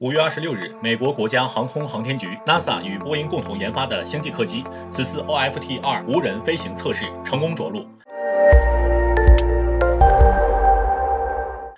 5月26日，美国国家航空航天局 NASA 与波音共同研发的星际客机此次 OFT-2无人飞行测试成功着陆。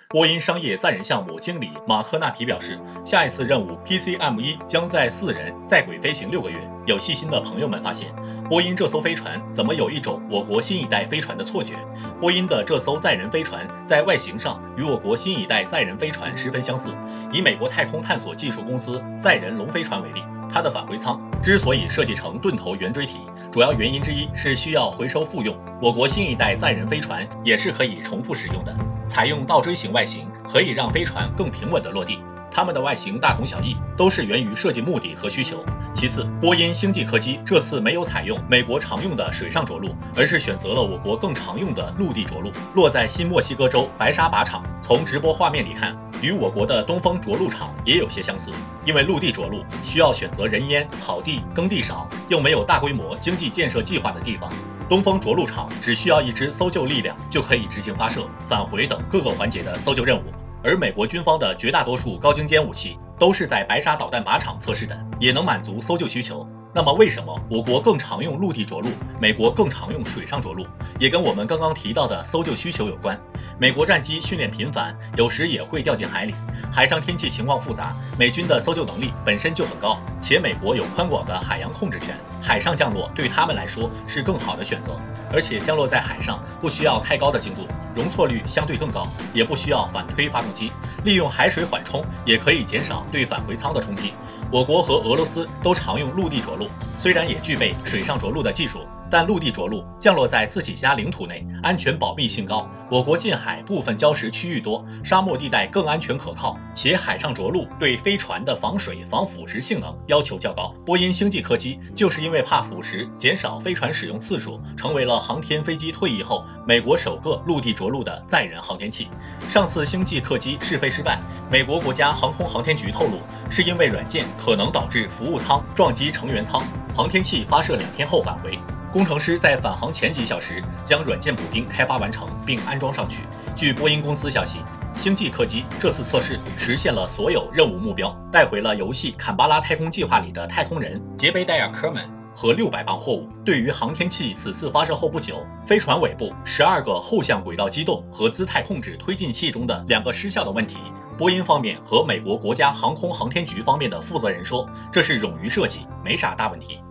波音商业载人项目经理马克纳皮表示，下一次任务 PCM-1将载4人在轨飞行6个月。有细心的朋友们发现，波音这艘飞船怎么有一种我国新一代飞船的错觉？波音的这艘载人飞船在外形上与我国新一代载人飞船十分相似。以美国太空探索技术公司载人龙飞船为例，它的返回舱之所以设计成盾头圆锥体，主要原因之一是需要回收复用。我国新一代载人飞船也是可以重复使用的，采用倒锥形外形，可以让飞船更平稳地落地。它们的外形大同小异，都是源于设计目的和需求。其次，波音星际客机这次没有采用美国常用的水上着陆，而是选择了我国更常用的陆地着陆，落在新墨西哥州白沙靶场。从直播画面里看，与我国的东风着陆场也有些相似。因为陆地着陆需要选择人烟、草地、耕地少又没有大规模经济建设计划的地方，东风着陆场只需要一支搜救力量就可以执行发射、返回等各个环节的搜救任务。而美国军方的绝大多数高精尖武器都是在白沙导弹靶场测试的，也能满足搜救需求。那么为什么我国更常用陆地着陆，美国更常用水上着陆？也跟我们刚刚提到的搜救需求有关。美国战机训练频繁，有时也会掉进海里，海上天气情况复杂，美军的搜救能力本身就很高，且美国有宽广的海洋控制权，海上降落对他们来说是更好的选择。而且降落在海上不需要太高的精度，容错率相对更高，也不需要反推发动机，利用海水缓冲也可以减少对返回舱的冲击。我国和俄罗斯都常用陆地着陆，虽然也具备水上着陆的技术，但陆地着陆降落在自己家领土内，安全保密性高。我国近海部分礁石区域多，沙漠地带更安全可靠，且海上着陆对飞船的防水、防腐蚀性能要求较高。波音星际客机就是因为怕腐蚀，减少飞船使用次数，成为了航天飞机退役后美国首个陆地着陆的载人航天器。上次星际客机试飞失败，美国国家航空航天局透露，是因为软件可能导致服务舱撞击成员舱，航天器发射2天后返回。工程师在返航前几小时将软件补丁开发完成并安装上去。据波音公司消息，星际客机这次测试实现了所有任务目标，带回了游戏《坎巴拉太空计划》里的太空人杰贝戴尔·科曼和600磅货物。对于航天器此次发射后不久，飞船尾部12个后向轨道机动和姿态控制推进器中的2个失效的问题，波音方面和美国国家航空航天局方面的负责人说，这是冗余设计，没啥大问题。